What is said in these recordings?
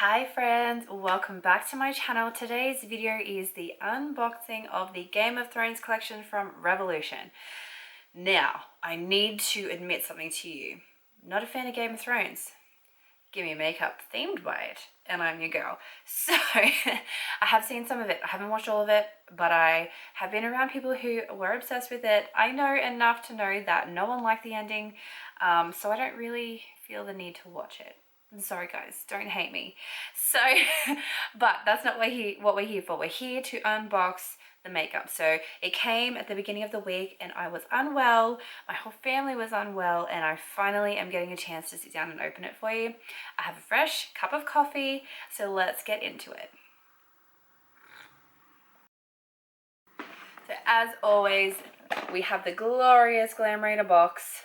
Hi friends, welcome back to my channel. Today's video is the unboxing of the Game of Thrones collection from Revolution. Now, I need to admit something to you. I'm not a fan of Game of Thrones. Give me makeup themed by it, and I'm your girl. So, I have seen some of it. I haven't watched all of it, but I have been around people who were obsessed with it. I know enough to know that no one liked the ending, so I don't really feel the need to watch it. I'm sorry guys, don't hate me. So, but that's not what we're here for. We're here to unbox the makeup. So it came at the beginning of the week and I was unwell. My whole family was unwell and I finally am getting a chance to sit down and open it for you. I have a fresh cup of coffee, so let's get into it. So as always, we have the glorious Glamreader box.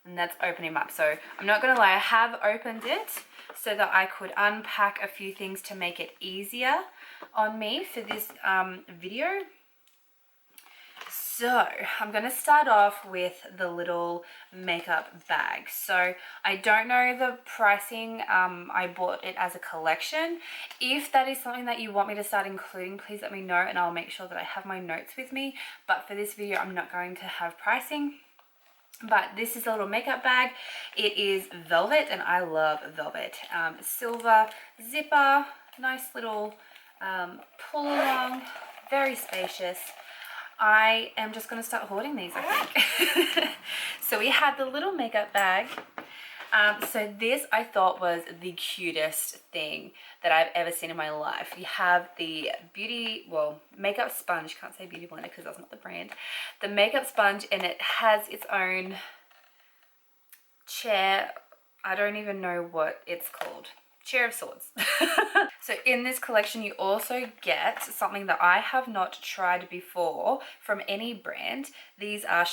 And that's opening up. So I'm not gonna lie, I have opened it so that I could unpack a few things to make it easier on me for this video. So I'm gonna start off with the little makeup bag. So I don't know the pricing. I bought it as a collection. If that is something that you want me to start including, please let me know and I'll make sure that I have my notes with me. But for this video, I'm not going to have pricing. But this is a little makeup bag. It is velvet and I love velvet. Silver zipper, nice little pull along, very spacious. I am just going to start hoarding these, I think. So we have the little makeup bag. So this I thought was the cutest thing that I've ever seen in my life. You have the makeup sponge, can't say beauty blender because that's not the brand. The makeup sponge, and it has its own chair. I don't even know what it's called. Chair of sorts. So in this collection you also get something that I have not tried before from any brand. These are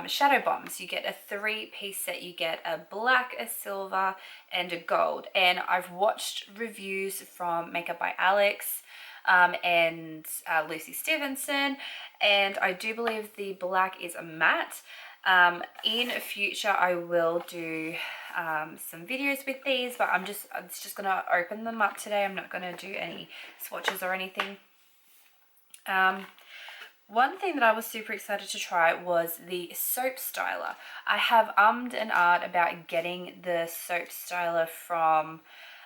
shadow bombs. You get a 3-piece set. You get a black, a silver and a gold, and I've watched reviews from Makeup by Alex and Lucy Stevenson, and I do believe the black is a matte. In future I will do some videos with these, but I'm just gonna open them up today. I'm not gonna do any swatches or anything. One thing that I was super excited to try was the soap styler. I have ummed and ahed about getting the soap styler from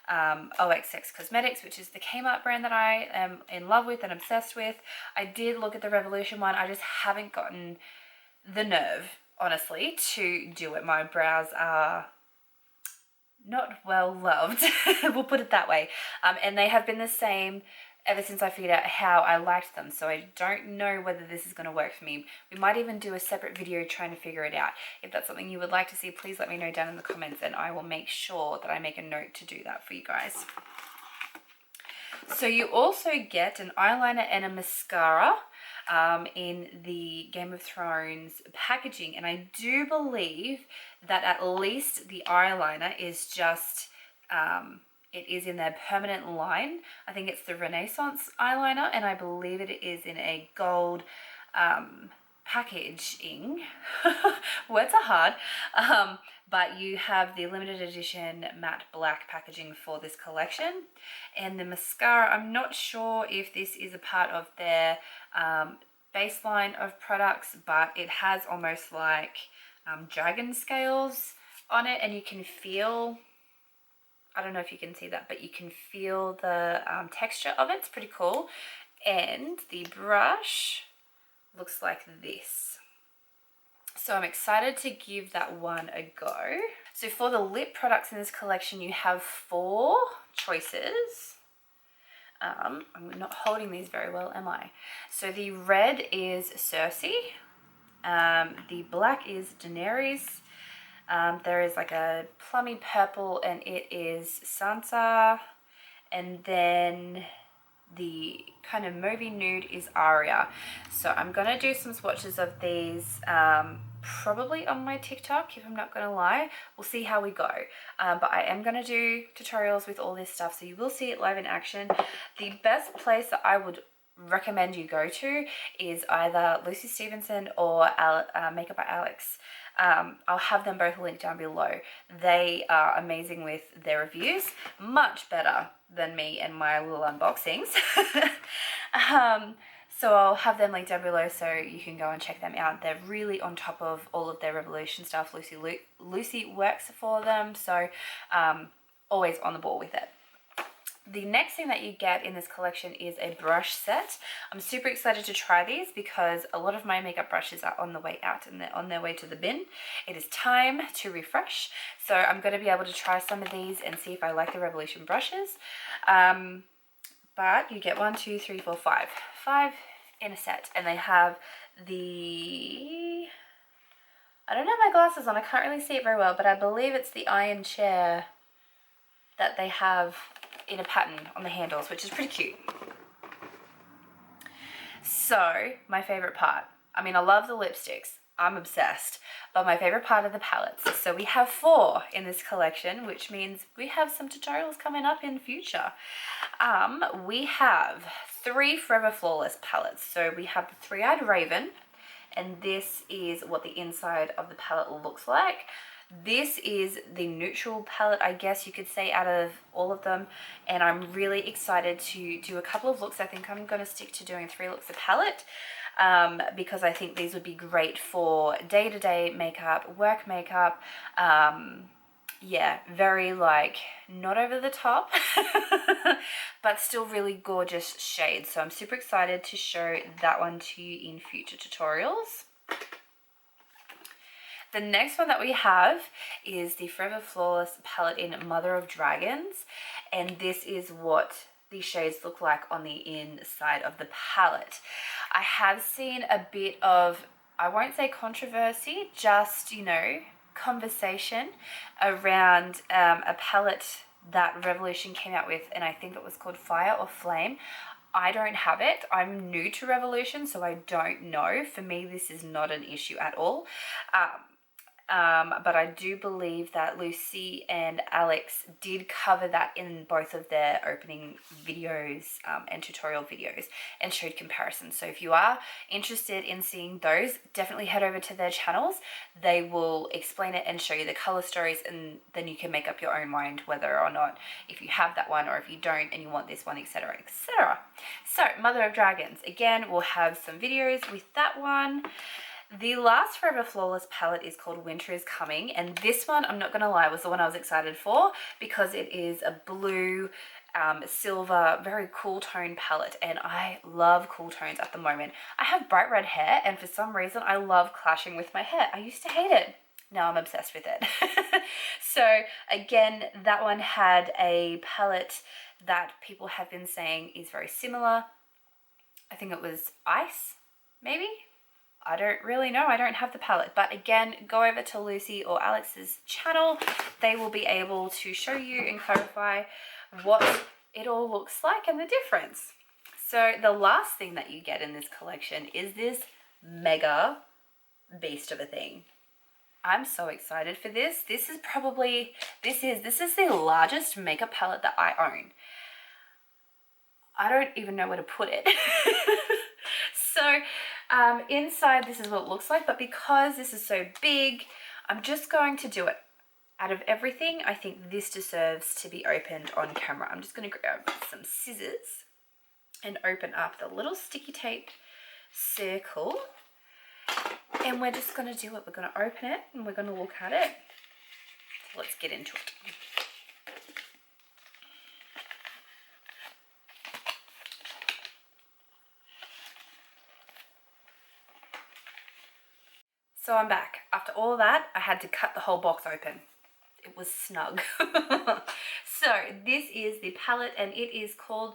OXX Cosmetics, which is the Kmart brand that I am in love with and obsessed with. I did look at the Revolution one. I just haven't gotten the nerve, honestly, to do it. My brows are not well loved, we'll put it that way, and they have been the same ever since I figured out how I liked them, so I don't know whether this is going to work for me. We might even do a separate video trying to figure it out. If that's something you would like to see, please let me know down in the comments and I will make sure that I make a note to do that for you guys. So you also get an eyeliner and a mascara in the Game of Thrones packaging, and I do believe that at least the eyeliner is just it is in their permanent line. I think it's the Renaissance eyeliner, and I believe it is in a gold packaging. Words are hard. But you have the limited edition matte black packaging for this collection. And the mascara, I'm not sure if this is a part of their baseline of products, but it has almost like dragon scales on it, and you can feel, I don't know if you can see that, but you can feel the texture of it. It's pretty cool. And the brush looks like this. So I'm excited to give that one a go. So for the lip products in this collection, you have 4 choices. I'm not holding these very well, am I? So the red is Cersei. The black is Daenerys. There is like a plummy purple and it is Sansa. And then the kind of mauvey nude is Arya. So I'm going to do some swatches of these probably on my TikTok, if I'm not going to lie. We'll see how we go. But I am going to do tutorials with all this stuff, so you will see it live in action. The best place that I would recommend you go to is either Lucy Stevenson or Makeup by Alex. I'll have them both linked down below. They are amazing with their reviews, much better than me and my little unboxings. So I'll have them linked down below so you can go and check them out. They're really on top of all of their Revolution stuff. Lucy works for them, so always on the ball with it. The next thing that you get in this collection is a brush set. I'm super excited to try these because a lot of my makeup brushes are on the way out and they're on their way to the bin. It is time to refresh. So I'm going to be able to try some of these and see if I like the Revolution brushes. But you get 5 in a set, and they have the, I don't have my glasses on, I can't really see it very well, but I believe it's the iron chair that they have in a pattern on the handles, which is pretty cute. So my favorite part, I mean, I love the lipsticks, I'm obsessed, but my favorite part of the palettes. So we have 4 in this collection, which means we have some tutorials coming up in future. We have 3 Forever Flawless palettes. So we have the Three-Eyed Raven, and this is what the inside of the palette looks like. This is the neutral palette, I guess you could say, out of all of them, and I'm really excited to do a couple of looks. I think I'm going to stick to doing 3 looks a palette, because I think these would be great for day-to-day makeup, work makeup. Yeah, very like not over the top, but still really gorgeous shades. So I'm super excited to show that one to you in future tutorials. The next one that we have is the Forever Flawless palette in Mother of Dragons, and this is what these shades look like on the inside of the palette. I have seen a bit of, I won't say controversy, just, you know, conversation around a palette that Revolution came out with, and I think it was called Fire or Flame. I don't have it. I'm new to Revolution, so I don't know. For me, this is not an issue at all. But I do believe that Lucy and Alex did cover that in both of their opening videos and tutorial videos, and showed comparisons. So if you are interested in seeing those, definitely head over to their channels. They will explain it and show you the color stories, and then you can make up your own mind whether or not, if you have that one or if you don't and you want this one, etc, etc. So Mother of Dragons, again, we'll have some videos with that one. The last Forever Flawless palette is called Winter is Coming, and this one, I'm not going to lie, was the one I was excited for because it is a blue, silver, very cool tone palette, and I love cool tones at the moment. I have bright red hair, and for some reason I love clashing with my hair. I used to hate it. Now I'm obsessed with it. So again, that one had a palette that people have been saying is very similar. I think it was Ice, maybe? I don't really know. I don't have the palette. But again, go over to Lucy or Alex's channel. They will be able to show you and clarify what it all looks like and the difference. So the last thing that you get in this collection is this mega beast of a thing. I'm so excited for this. This is the largest makeup palette that I own. I don't even know where to put it. So inside, this is what it looks like, but because this is so big, I'm just going to do it. Out of everything, I think this deserves to be opened on camera. I'm just going to grab some scissors and open up the little sticky tape circle, and we're just going to do it. We're going to open it and we're going to look at it. So let's get into it. So I'm back. After all that, I had to cut the whole box open. It was snug. So this is the palette, and it is called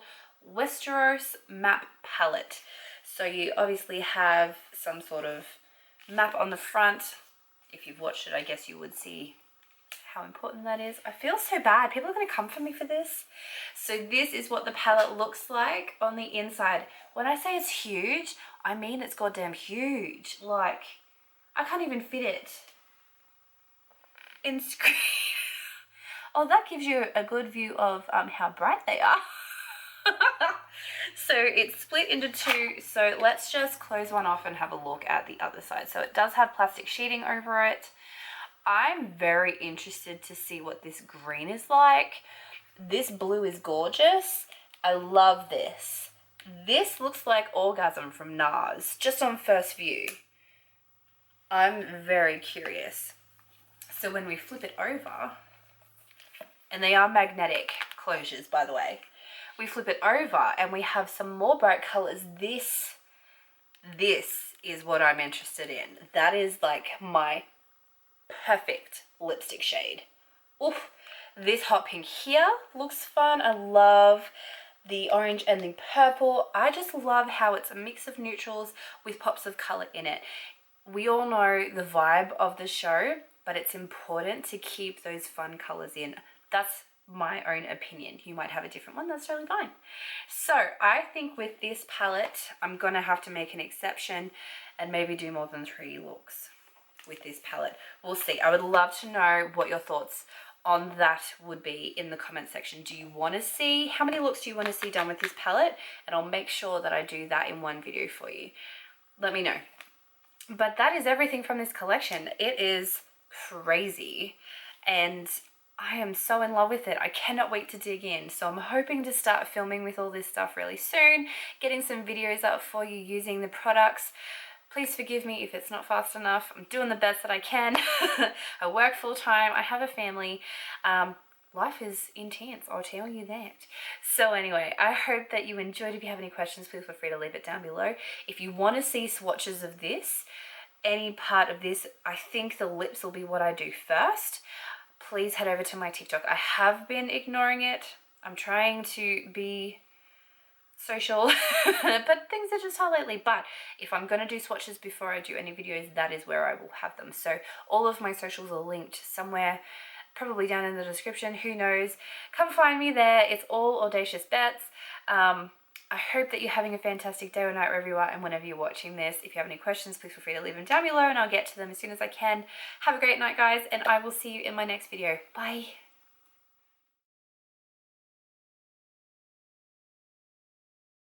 Westeros Map Palette. So you obviously have some sort of map on the front. If you've watched it, I guess you would see how important that is. I feel so bad. People are going to come for me for this. So this is what the palette looks like on the inside. When I say it's huge, I mean it's goddamn huge. Like, I can't even fit it in screen. Oh, that gives you a good view of how bright they are. So it's split into 2. So let's just close one off and have a look at the other side. So it does have plastic sheeting over it. I'm very interested to see what this green is like. This blue is gorgeous. I love this. This looks like Orgasm from NARS, just on first view. I'm very curious. So when we flip it over, and they are magnetic closures, by the way, we flip it over and we have some more bright colors. This is what I'm interested in. That is like my perfect lipstick shade. Oof. This hot pink here looks fun. I love the orange and the purple. I just love how it's a mix of neutrals with pops of color in it. We all know the vibe of the show, but it's important to keep those fun colors in. That's my own opinion. You might have a different one, that's totally fine. So I think with this palette, I'm gonna have to make an exception and maybe do more than 3 looks with this palette. We'll see. I would love to know what your thoughts on that would be in the comment section. Do you want to see, how many looks do you want to see done with this palette? And I'll make sure that I do that in one video for you. Let me know. But that is everything from this collection. It is crazy and I am so in love with it. I cannot wait to dig in. So I'm hoping to start filming with all this stuff really soon, getting some videos up for you using the products. Please forgive me if it's not fast enough. I'm doing the best that I can. I work full time. I have a family. Life is intense, I'll tell you that. So anyway, I hope that you enjoyed. If you have any questions, please feel free to leave it down below. If you want to see swatches of this, any part of this, I think the lips will be what I do first. Please head over to my TikTok. I have been ignoring it. I'm trying to be social, but things are just hard lately. But if I'm going to do swatches before I do any videos, that is where I will have them. So all of my socials are linked somewhere, probably down in the description, who knows. Come find me there. It's all Audacious Bets. I hope that you're having a fantastic day or night wherever you are and whenever you're watching this. If you have any questions, please feel free to leave them down below and I'll get to them as soon as I can. Have a great night, guys, and I will see you in my next video. Bye.